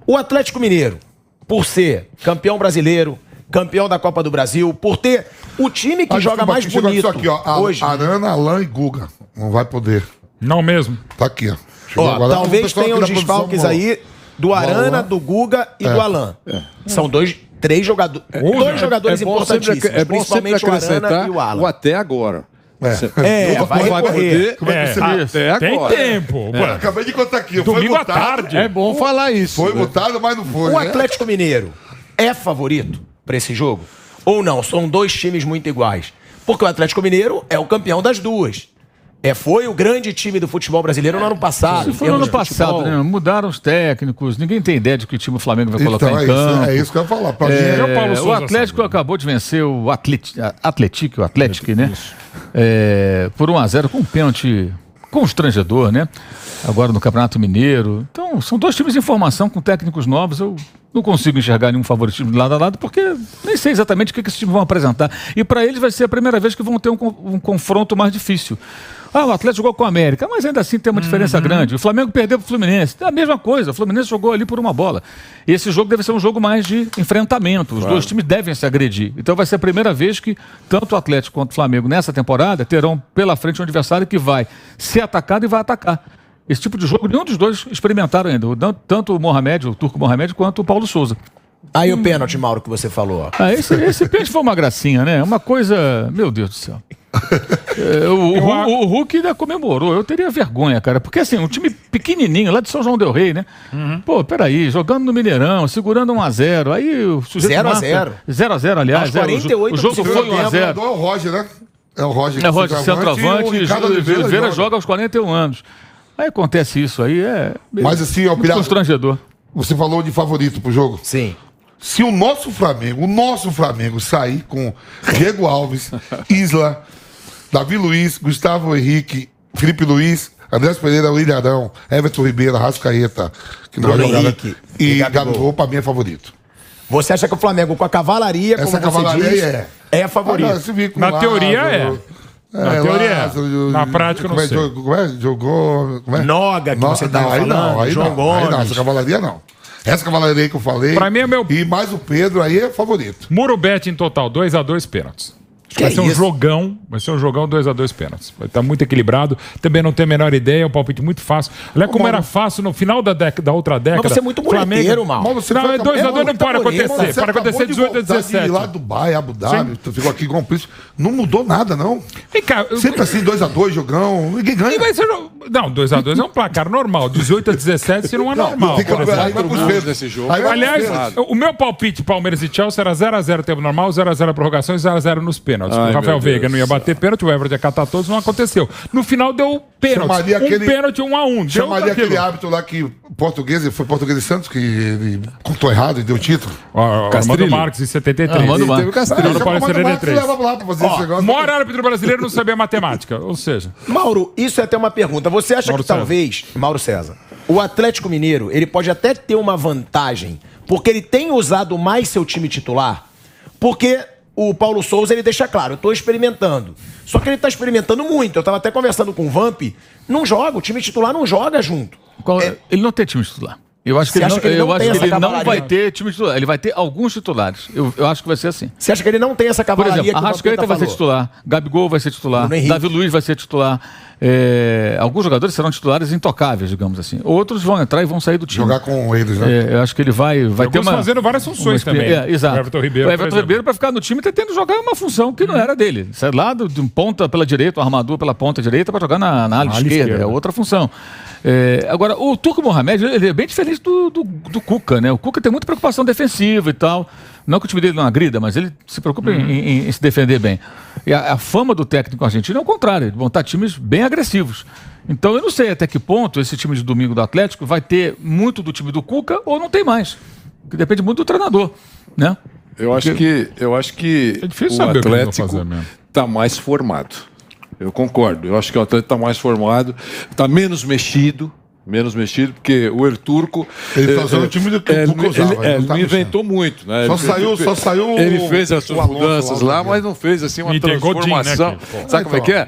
O Atlético Mineiro, por ser campeão brasileiro, campeão da Copa do Brasil, por ter o time que joga mais bonito isso aqui, ó, hoje. Arana, Alain e Guga. Não vai poder. Não mesmo. Tá aqui, ó. Ó, talvez tenha os desfalques aí do Arana, do Guga e do Alain. São três jogadores, dois jogadores importantíssimos, principalmente o Arana e o Alan. O até agora. Vai recorrer. Até agora. Tem tempo. Acabei de contar aqui. Domingo foi à tarde. É bom falar isso. Foi mutado, mas não foi. O Atlético Mineiro é favorito para esse jogo? Ou não? São dois times muito iguais. Porque o Atlético Mineiro é o campeão das duas. Foi o grande time do futebol brasileiro no ano passado. Se for no ano passado, né? Mudaram os técnicos, ninguém tem ideia de que time o Flamengo vai colocar em campo. É isso que eu ia falar. Pra O Atlético acabou de vencer o Atlético, né? Por 1-0 com um pênalti constrangedor, né? Agora no Campeonato Mineiro. Então, são dois times em formação com técnicos novos. Eu não consigo enxergar nenhum favoritismo de lado a lado, porque nem sei exatamente o que esses times vão apresentar. E para eles vai ser a primeira vez que vão ter um confronto mais difícil. O Atlético jogou com a América, mas ainda assim tem uma diferença grande. O Flamengo perdeu para o Fluminense. É a mesma coisa, o Fluminense jogou ali por uma bola. E esse jogo deve ser um jogo mais de enfrentamento. Os dois times devem se agredir. Então vai ser a primeira vez que tanto o Atlético quanto o Flamengo nessa temporada terão pela frente um adversário que vai ser atacado e vai atacar. Esse tipo de jogo nenhum dos dois experimentaram ainda. Tanto o Turco Mohamed, quanto o Paulo Souza. Aí o pênalti, Mauro, que você falou. Esse pênalti foi uma gracinha, né? Uma coisa... Meu Deus do céu. O Hulk ainda comemorou. Eu teria vergonha, cara. Porque assim, um time pequenininho, lá de São João del Rei, né? Pô, peraí, jogando no Mineirão, segurando 1-0. Aí o sujeito 0-0. 0-0, aliás. 48 o jogo foi 1-0. É o Roger, né? É o Roger centroavante. E o Oliveira joga aos 41 anos. Aí acontece isso aí, Mas assim, muito constrangedor. Você falou de favorito pro jogo? Sim. Se o nosso Flamengo sair com Diego Alves, Isla, Davi Luiz, Gustavo Henrique, Felipe Luiz, André Pereira, William Arão, Everton Ribeiro, Arrascaeta, que não vai jogar, e Gabigol, pra mim é favorito. Você acha que o Flamengo com a cavalaria, Essa como você diz, é favorito? Na teoria Na teoria é. Na prática não sei. Jogou... Noga, que você tava falando. Aí não, essa cavalaria não. Essa cavalaria aí que eu falei. Pra mim é meu... E mais o Pedro aí é favorito. Murubete em total, 2-2 pênaltis. Vai ser um jogão, 2-2 pênaltis. Vai estar muito equilibrado. Também não tenho a menor ideia, é um palpite muito fácil. Olha como era fácil no final da outra década. Mas você é muito muleteiro, mal. Não, 2-2 não pode acontecer. Pode acontecer 18 a 17. Lá do Dubai, Abu Dhabi, tu ficou aqui igual um príncipe. Não mudou nada, não. Vem cá, sempre assim, 2-2, jogão. Ninguém ganha. Não, 2-2 é um placar normal. 18 a 17 se não é normal. Aí vai pros pênaltis nesse jogo. Aliás, o meu palpite Palmeiras e Chelsea era 0-0 tempo normal, 0-0 prorrogação e 0-0 nos pênaltis. O Rafael Veiga não ia bater pênalti, o Everton ia catar todos, não aconteceu. No final deu pênalti. Pênalti 1-1. Chamaria aquele árbitro lá que foi português e Santos, que ele contou errado e deu título. Armando Marques em 73. Teve o Castrilho no Paulista 73. O maior árbitro brasileiro não sabia matemática. Ou seja... Mauro, isso é até uma pergunta. Você acha que talvez, Mauro César, o Atlético Mineiro, ele pode até ter uma vantagem, porque ele tem usado mais seu time titular? Porque o Paulo Souza, ele deixa claro, eu estou experimentando. Só que ele está experimentando muito. Eu estava até conversando com o Vamp. Não joga, o time titular não joga junto. Ele não tem time titular. Eu acho que ele não vai ter time titular. Ele vai ter alguns titulares. Eu acho que vai ser assim. Você acha que ele não tem essa cavalaria? Por exemplo, Arrascaeta vai ser titular, Gabigol vai ser titular, Davi Luiz vai ser titular. Alguns jogadores serão titulares intocáveis, digamos assim. Outros vão entrar e vão sair do time. Jogar com eles, né? Eu acho que ele vai ter uma... fazendo várias funções também. Exato. O Everton Ribeiro para ficar no time tentando jogar uma função que não era dele. Sai lá de um ponta pela direita, um armador pela ponta direita para jogar na ala esquerda. É outra função. Agora, o Turco Mohamed, ele é bem diferente do Cuca, né? O Cuca tem muita preocupação defensiva e tal. Não que o time dele não agrida, mas ele se preocupa em se defender bem. E a fama do técnico argentino é o contrário, de montar times bem agressivos. Então eu não sei até que ponto esse time de domingo do Atlético vai ter muito do time do Cuca ou não tem mais. Que depende muito do treinador, né? Eu acho que é difícil o saber Atlético está mais formado. Eu concordo. Eu acho que o Atlético está mais formado, está menos mexido, porque o El Turco... Ele está usando o time do Turco usava. Ele não inventou muito, né? Só saiu... Ele fez as suas mudanças lá, mas não fez assim uma transformação. Godin, né, sabe como é que é?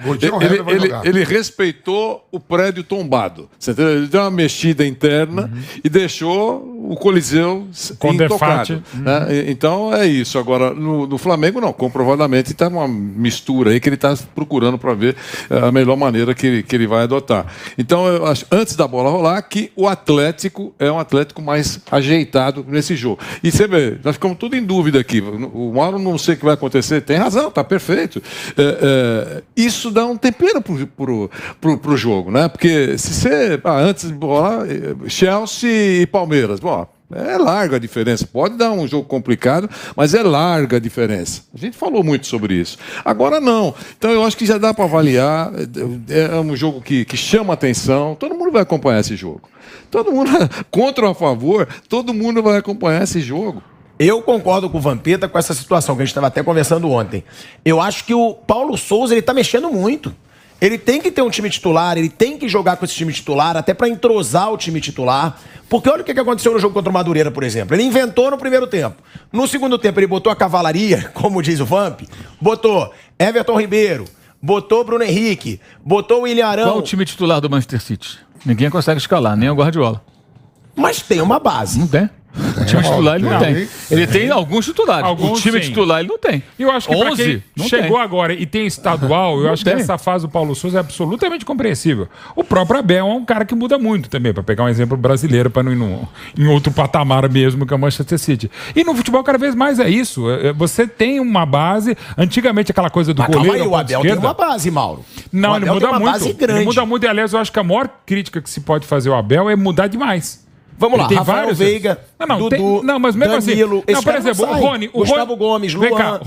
Ele respeitou o prédio tombado. Ele deu uma mexida interna e deixou o Coliseu intocado. Né? Então é isso. Agora, no Flamengo, não. Comprovadamente está uma mistura aí que ele está procurando para ver a melhor maneira que ele vai adotar. Então, eu acho, antes da bola rolar, que o Atlético é um Atlético mais ajeitado nesse jogo. E você vê, nós ficamos tudo em dúvida aqui. O Mauro não sei o que vai acontecer. Tem razão, tá perfeito. Isso dá um tempero pro jogo, né? Porque se você... antes de bola, Chelsea e Palmeiras. Bom, é larga a diferença. Pode dar um jogo complicado, mas é larga a diferença. A gente falou muito sobre isso. Agora não. Então eu acho que já dá para avaliar. É um jogo que chama atenção. Todo mundo vai acompanhar esse jogo. Todo mundo, contra ou a favor, todo mundo vai acompanhar esse jogo. Eu concordo com o Vampeta com essa situação que a gente estava até conversando ontem. Eu acho que o Paulo Souza ele está mexendo muito. Ele tem que ter um time titular, ele tem que jogar com esse time titular, até para entrosar o time titular. Porque olha o que aconteceu no jogo contra o Madureira, por exemplo. Ele inventou no primeiro tempo. No segundo tempo, ele botou a cavalaria, como diz o Vamp, botou Everton Ribeiro, botou Bruno Henrique, botou o William Arão. Qual o time titular do Manchester City? Ninguém consegue escalar, nem o Guardiola. Mas tem uma base. Não tem. O time titular ele não tem. Ele tem alguns titulares. O time titular ele não tem. Eu acho que para quem chegou agora e tem estadual, eu acho que essa fase do Paulo Souza é absolutamente compreensível. O próprio Abel é um cara que muda muito também, para pegar um exemplo brasileiro, para não ir em outro patamar mesmo que é o Manchester City. E no futebol cada vez mais é isso. Você tem uma base, antigamente aquela coisa do goleiro. Calma aí, o Abel tem uma base, Mauro. Não, ele muda muito. Ele muda muito e, aliás, eu acho que a maior crítica que se pode fazer ao Abel é mudar demais. Vamos lá, Rafael Veiga, Dudu, mas mesmo Danilo, assim... Não, por exemplo, o Rony... Gustavo Gomes, Luan... Vem cá,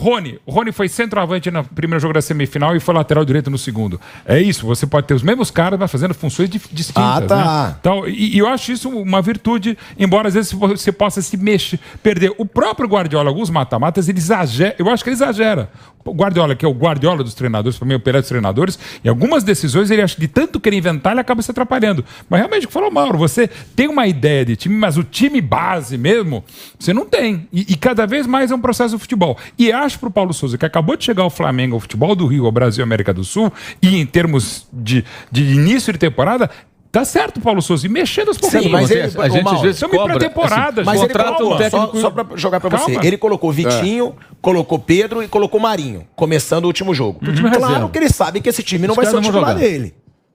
O Rony foi centroavante no primeiro jogo da semifinal e foi lateral direito no segundo. É isso, você pode ter os mesmos caras, mas fazendo funções distintas. Né? Então, e eu acho isso uma virtude, embora às vezes você possa se mexer, perder. O próprio Guardiola, alguns mata-matas, ele exagera. Eu acho que ele exagera. O Guardiola, que é o Guardiola dos treinadores, para mim, o Pelé dos treinadores, em algumas decisões ele acha de tanto querer inventar, ele acaba se atrapalhando. Mas realmente, o que falou Mauro, você tem uma ideia de time, mas o time base mesmo, você não tem. E cada vez mais é um processo do futebol. E acho para o Paulo Souza, que acabou de chegar ao Flamengo, ao futebol do Rio, ao Brasil, América do Sul, e em termos de início de temporada, tá certo, Paulo Souza, e mexendo as poucas. Sim, mas ele, a gente às vezes cobra pré-temporada. Assim, mas ele colocou, técnico... só para jogar para você, ele colocou Vitinho, colocou Pedro e colocou Marinho, começando o último jogo. Claro que ele sabe que esse time não vai ser o titular dele.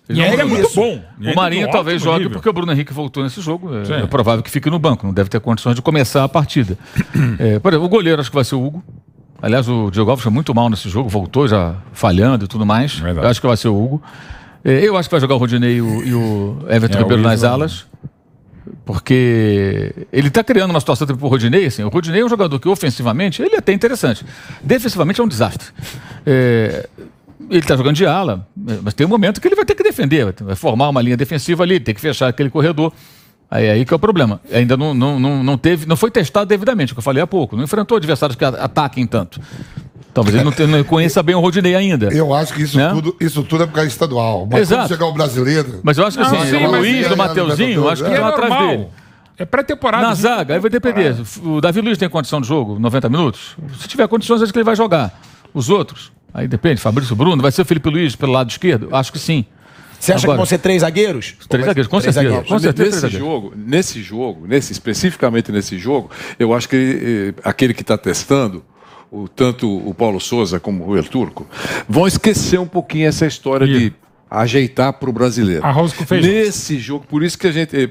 E ele é muito bom. O Marinho talvez jogue porque o Bruno Henrique voltou nesse jogo. É provável que fique no banco, não deve ter condições de começar a partida. Por exemplo, o goleiro acho que vai ser o Hugo. Aliás, o Diego Alves foi muito mal nesse jogo, voltou já falhando e tudo mais. Eu acho que vai ser o Hugo. Eu acho que vai jogar o Rodinei e o Everton Ribeiro nas alas, porque ele está criando uma situação para o Rodinei. Assim, o Rodinei é um jogador que ofensivamente ele é até interessante, defensivamente é um desastre. Ele está jogando de ala, mas tem um momento que ele vai ter que defender, vai formar uma linha defensiva ali, tem que fechar aquele corredor. Aí que é o problema. Ainda não foi testado devidamente, o que eu falei há pouco. Não enfrentou adversários que ataquem tanto. Talvez ele não conheça bem o Rodinei ainda. Eu acho que isso tudo é por causa estadual. Mas quando chegar o brasileiro... Mas eu acho que o Luiz, do Mateuzinho, acho que estão atrás dele. É pré-temporada. Na zaga, aí vai depender. O Davi Luiz tem condição de jogo, 90 minutos? Se tiver condições, acho que ele vai jogar. Os outros, aí depende. Fabrício Bruno, vai ser o Felipe Luiz pelo lado esquerdo? Acho que sim. Você acha que vão ser 3 zagueiros? 3 zagueiros, com certeza. Com certeza. Especificamente nesse jogo, eu acho que aquele que está testando, tanto o Paulo Souza como o El Turco, vão esquecer um pouquinho essa história de ajeitar para o brasileiro. Arroz com feijão. Nesse jogo, por isso que a gente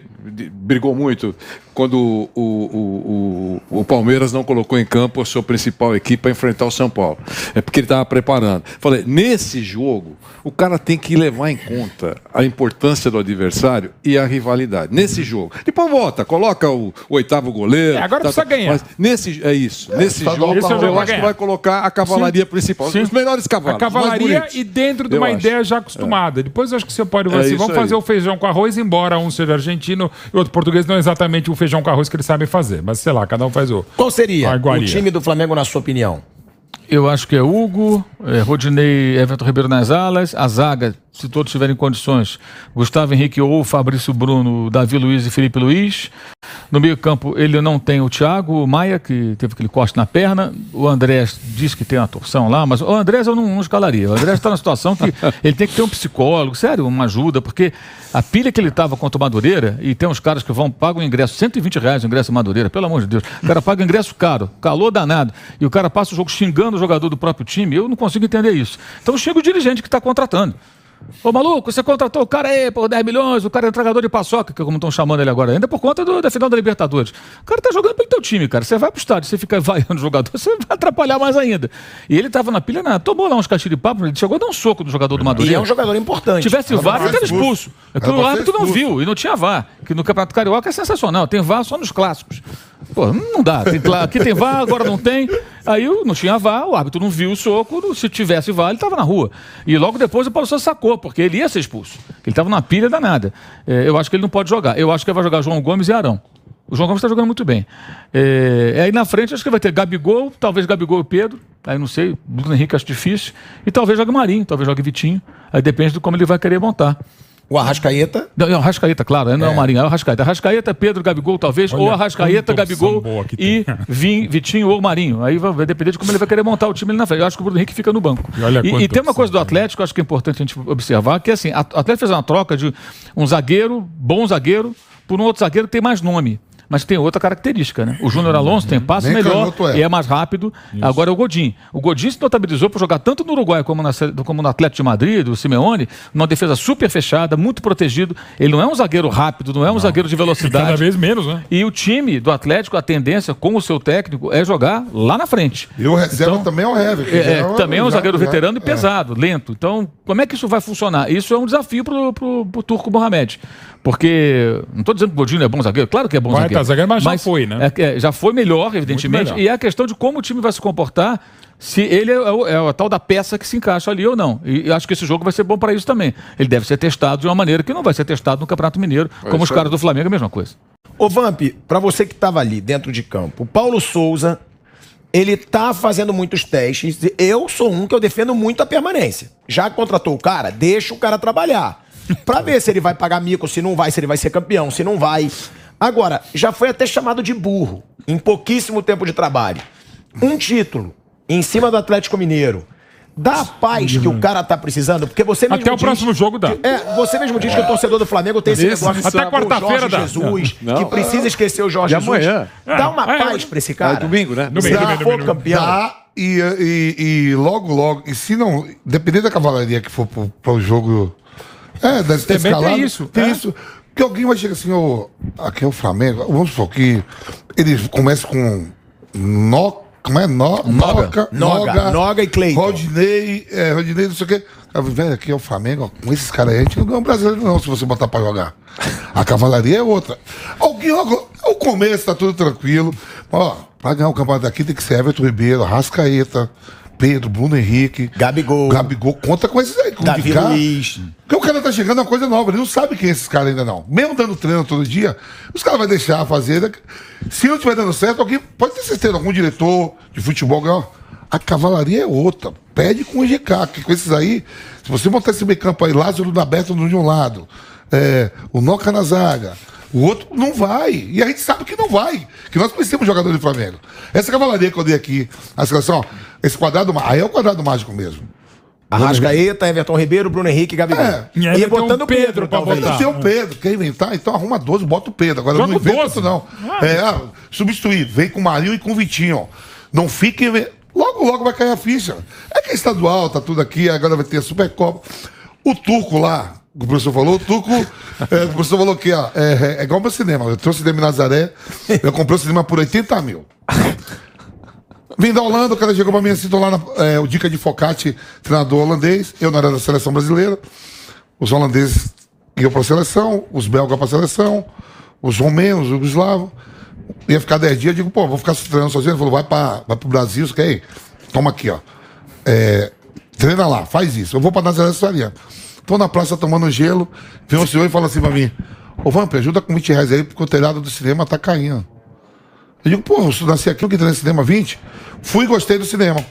brigou muito quando o Palmeiras não colocou em campo a sua principal equipe para enfrentar o São Paulo. É porque ele estava preparando. Falei, nesse jogo, o cara tem que levar em conta a importância do adversário e a rivalidade. Nesse jogo. Depois volta, coloca o 8º goleiro. Agora precisa ganhar. Mas nesse jogo, eu acho que vai colocar a cavalaria principal. Os melhores cavalos. A cavalaria e dentro de uma ideia já acostumada. Depois eu acho que você pode dizer vamos fazer o feijão com arroz, embora um seja argentino e outro português, não é exatamente o feijão com arroz que eles sabem fazer. Mas sei lá, cada um faz o... Qual seria o time do Flamengo, na sua opinião? Eu acho que é Hugo, Rodinei, Everton Ribeiro nas alas, a zaga, se todos tiverem condições, Gustavo Henrique ou Fabrício Bruno, Davi Luiz e Felipe Luiz. No meio campo ele não tem o Thiago Maia, que teve aquele corte na perna. O Andrés diz que tem uma torção lá, mas o Andrés eu não escalaria. O Andrés está na situação que ele tem que ter um psicólogo, sério, uma ajuda, porque a pilha que ele estava contra o Madureira, e tem uns caras que pagam o ingresso, R$120 o ingresso Madureira, pelo amor de Deus. O cara paga ingresso caro, calor danado, e o cara passa o jogo xingando o jogador do próprio time. Eu não consigo entender isso. Então chega o dirigente que está contratando. Ô maluco, você contratou o cara aí por 10 milhões, o cara é entregador de paçoca, que é como estão chamando ele agora, ainda por conta da final da Libertadores. O cara tá jogando pelo teu time, cara. Você vai pro estádio, você fica vaiando o jogador, você vai atrapalhar mais ainda. E ele tava na pilha, tomou lá uns cachos de papo, ele chegou a dar um soco no jogador do Madureira. E é um jogador importante. Se tivesse VAR, ele era expulso. É que o árbitro não viu e não tinha VAR. Que no Campeonato Carioca é sensacional, tem VAR só nos clássicos. Pô, não dá. Aqui tem VAR, agora não tem. Aí não tinha VAR, o árbitro não viu o soco. Se tivesse VAR, ele estava na rua. E logo depois o Paulo Sousa sacou, porque ele ia ser expulso. Ele estava na pilha danada. Eu acho que ele não pode jogar. Eu acho que ele vai jogar João Gomes e Arão. O João Gomes está jogando muito bem. Aí na frente acho que vai ter Gabigol, talvez Gabigol e Pedro. Aí não sei, Bruno Henrique acho difícil. E talvez jogue Marinho, talvez jogue Vitinho. Aí depende de como ele vai querer montar. O Arrascaeta? Não, o Arrascaeta, claro, não é o Marinho, é o Arrascaeta. Arrascaeta, Pedro, Gabigol, talvez, ou Arrascaeta, Gabigol e Vitinho ou Marinho. Aí vai depender de como ele vai querer montar o time ali na frente. Eu acho que o Bruno Henrique fica no banco. E tem uma coisa do Atlético, acho que é importante a gente observar, que é assim, o Atlético fez uma troca de um zagueiro, bom zagueiro, por um outro zagueiro que tem mais nome. Mas tem outra característica, né? O Júnior Alonso tem passe melhor e é mais rápido. Isso. Agora é o Godin. O Godin se notabilizou por jogar tanto no Uruguai como no Atlético de Madrid, do Simeone, numa defesa super fechada, muito protegido. Ele não é um zagueiro rápido, não é um zagueiro de velocidade. Cada vez menos, né? E o time do Atlético, a tendência com o seu técnico é jogar lá na frente. E o reserva também é o Hever. Também é um zagueiro veterano e pesado, lento. Então, como é que isso vai funcionar? Isso é um desafio pro Turco Mohamed. Porque, não estou dizendo que o Godinho é bom zagueiro, claro que é bom zagueiro. Mas já foi, né? Já foi melhor, evidentemente. Melhor. E é a questão de como o time vai se comportar, se ele é a tal da peça que se encaixa ali ou não. E acho que esse jogo vai ser bom para isso também. Ele deve ser testado de uma maneira que não vai ser testado no Campeonato Mineiro, como os caras do Flamengo, é a mesma coisa. Ô Vamp, para você que estava ali dentro de campo, o Paulo Sousa, ele tá fazendo muitos testes. Eu sou um que eu defendo muito a permanência. Já contratou o cara, deixa o cara trabalhar. Pra ver se ele vai pagar mico, se não vai, se ele vai ser campeão, se não vai. Agora, já foi até chamado de burro em pouquíssimo tempo de trabalho. Um título em cima do Atlético Mineiro dá a paz que o cara tá precisando? Porque você mesmo até o próximo jogo dá. Você mesmo diz que o torcedor do Flamengo tem esse negócio até quarta-feira dá. Jesus, que precisa esquecer o Jorge Jesus. Amanhã. Dá uma paz pra esse cara. Domingo, né? Se ele for campeão. Dá, e logo, e se não, dependendo da cavalaria que for pro jogo... deve ter escalado. Tem isso. Tem isso. Porque alguém vai chegar assim, aqui é o Flamengo, vamos supor que ele começa com Noga e Cleiton. Rodinei, não sei o quê. Velho, aqui é o Flamengo, com esses caras aí, a gente não ganha um brasileiro não, se você botar pra jogar. A cavalaria é outra. O começo tá tudo tranquilo. Pra ganhar o campeonato daqui tem que ser Everton Ribeiro, Arrascaeta, Pedro, Bruno Henrique, Gabigol, conta com esses aí. Davi Luiz. Porque o cara tá chegando a uma coisa nova, ele não sabe quem é esses caras ainda não. Mesmo dando treino todo dia, os caras vão deixar fazer. Se não estiver dando certo, alguém pode ter certeza, algum diretor de futebol, a cavalaria é outra. Pede com o GK, que com esses aí, se você montar esse meio campo aí, Lázaro na aberta de um lado, o Noca na zaga, o outro não vai. E a gente sabe que não vai. Que nós conhecemos jogadores do Flamengo. Essa cavalaria que eu dei aqui, a seleção, esse quadrado, aí é o quadrado mágico mesmo. Arrascaeta, Everton Ribeiro, Bruno Henrique e Gabigol. E botando o Pedro pra botar. Tem o Pedro. Quer inventar? Então arruma 12, bota o Pedro. Agora joga não inventa 12. Não. Substituir. Vem com o Marinho e com o Vitinho. Não fique... Logo vai cair a ficha. É que é estadual, tá tudo aqui, agora vai ter a Supercopa. O Turco lá, o professor falou, o professor falou que é igual o meu cinema. Eu trouxe o cinema em Nazaré, eu comprei o cinema por 80 mil. Vim da Holanda, o cara chegou pra mim assim, tô lá o Dica de Focati, treinador holandês, eu não era da seleção brasileira, os holandeses iam pra seleção, os belgas pra seleção, os romenos, os jugoslavos, ia ficar 10 dias, eu digo, vou ficar treinando sozinho, ele falou, vai pro Brasil, você quer ir? Toma aqui, treina lá, faz isso, eu vou pra Nazaré Sariana. Tô na praça tomando gelo, vem um senhor e fala assim pra mim, Vamp, ajuda com 20 reais aí, porque o telhado do cinema tá caindo. Eu digo, eu nasci aqui, eu que entrei no cinema 20, fui e gostei do cinema.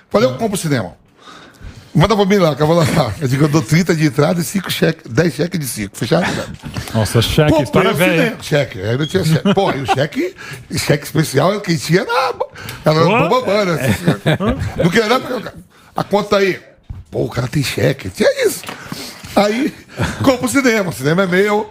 Falei, eu compro o cinema. Manda pra mim lá, que eu vou lá. Eu digo, eu dou 30 de entrada e 10 cheques de 5. Fechado? Nossa, cheque, Pô, história velha. Cheque, aí não tinha cheque. Pô, e o cheque especial, quem tinha era bobana. Não queria nada, a conta aí. Pô, o cara tem cheque. Tinha isso. Aí, compra o cinema. O cinema é meu.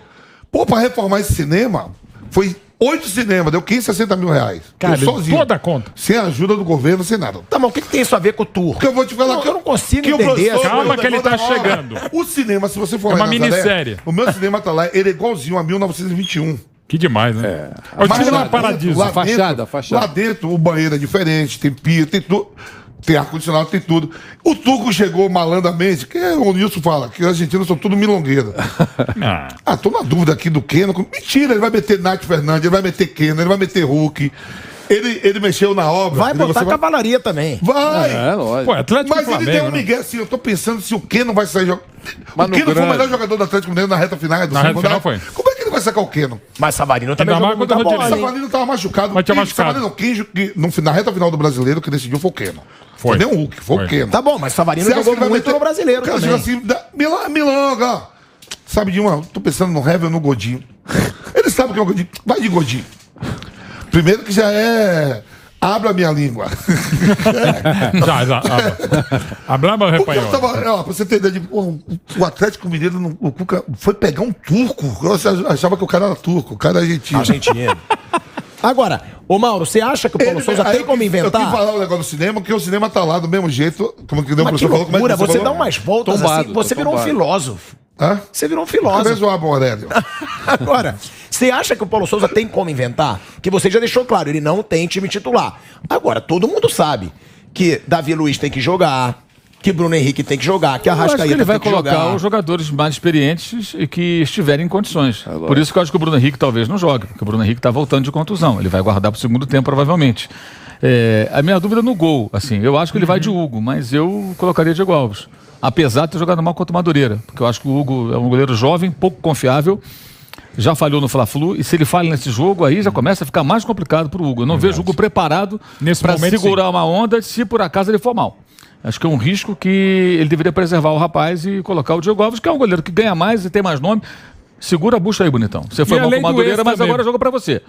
Pô, pra reformar esse cinema, foi 8 cinemas, deu 560 mil reais. Cara, eu sozinho. toda a conta. Sem a ajuda do governo, sem nada. Tá, mas o que tem isso a ver com o tour? Porque eu vou te falar Não, eu não consigo que o entender. professor- Calma que ele tá Ó, chegando. O cinema, se você for É lá uma em Nazaré, minissérie. o meu cinema tá lá, ele é igualzinho a 1921. Que demais, né? É o Mas cinema lá dentro- Paradiso. lá Fachada, dentro- fachada. Lá dentro o banheiro é diferente, tem pia, tem tudo. Tem ar-condicionado, tem tudo. O Turco chegou malandramente, que o Nilson fala, que os argentinos são tudo milongueiro. Ah, Tô na dúvida aqui do Keno. Mentira, ele vai meter Nath Fernandes, ele vai meter Keno, ele vai meter Hulk. Ele mexeu na obra. Vai entendeu? botar Você vai- cavalaria também. Vai! É, lógico. pô, Atlético Mas e ele deu Flamengo, um né? migué assim, eu tô pensando se o Keno vai sair jogando. Mas O no Keno foi o grande- melhor jogador do Atlético Mineiro na reta final do Na reta segundo final ano. foi. Como é que ele vai sacar o Keno? Mas Savarino também Ainda jogou mais muita contra o bola, O Rodinei. hein? Savarino tava machucado. Mas tinha Quem- machucado. Savarino, na reta final do Brasileiro, que decidiu foi o Keno. Foi. Nem o Hulk, foi o Keno. Tá bom, mas Savarino Você acha jogou que vai muito meter- no brasileiro o cara também. chega assim, Milonga. Sabe de uma? Tô pensando no Hever no Godinho. Ele sabe o que é o Godinho. Vai de Godinho. Primeiro que já é... Abra a minha língua. Já. Hablamos Porque eu espanhol. tava, ó, pra você ter ideia de. Pô, o Atlético Mineiro, o Cuca foi pegar um turco. Eu achava que o cara era turco, o cara é argentino. Argentino. Agora, ô Mauro, você acha que o Paulo Souza aí tem como Eu quis inventar? falar o negócio do cinema, porque o cinema tá lá do mesmo jeito. Como que o Mas que professor falou, como é que loucura, você falou? dá umas voltas Tombado, assim, você tô virou um tombado. filósofo. Hã? Você virou um Cadê filósofo. o Abon Aurélio? Agora, você acha que o Paulo Souza tem como inventar? Que você já deixou claro, ele não tem time titular. Agora, todo mundo sabe que Davi Luiz tem que jogar, que Bruno Henrique tem que jogar, que Eu acho que Arrascaeta ele vai tem que colocar jogar. os jogadores mais experientes e que estiverem em condições. Por isso que eu acho que o Bruno Henrique talvez não jogue, porque o Bruno Henrique está voltando de contusão. Ele vai guardar para o segundo tempo, provavelmente. A minha dúvida no gol, assim, eu acho que ele vai de Hugo, mas eu colocaria Diego Alves. Apesar de ter jogado mal contra o Madureira, porque eu acho que o Hugo é um goleiro jovem, pouco confiável, já falhou no Fla-Flu, e se ele falha nesse jogo, aí já começa a ficar mais complicado para o Hugo. Eu não vejo o Hugo preparado para momento, segurar uma onda se por acaso ele for mal. Acho que é um risco que ele deveria preservar o rapaz e colocar o Diego Alves, que é um goleiro que ganha mais e tem mais nome. Segura a bucha aí, bonitão. Você foi E mal além com o do Madureira, extra mas agora mesmo. joga para você.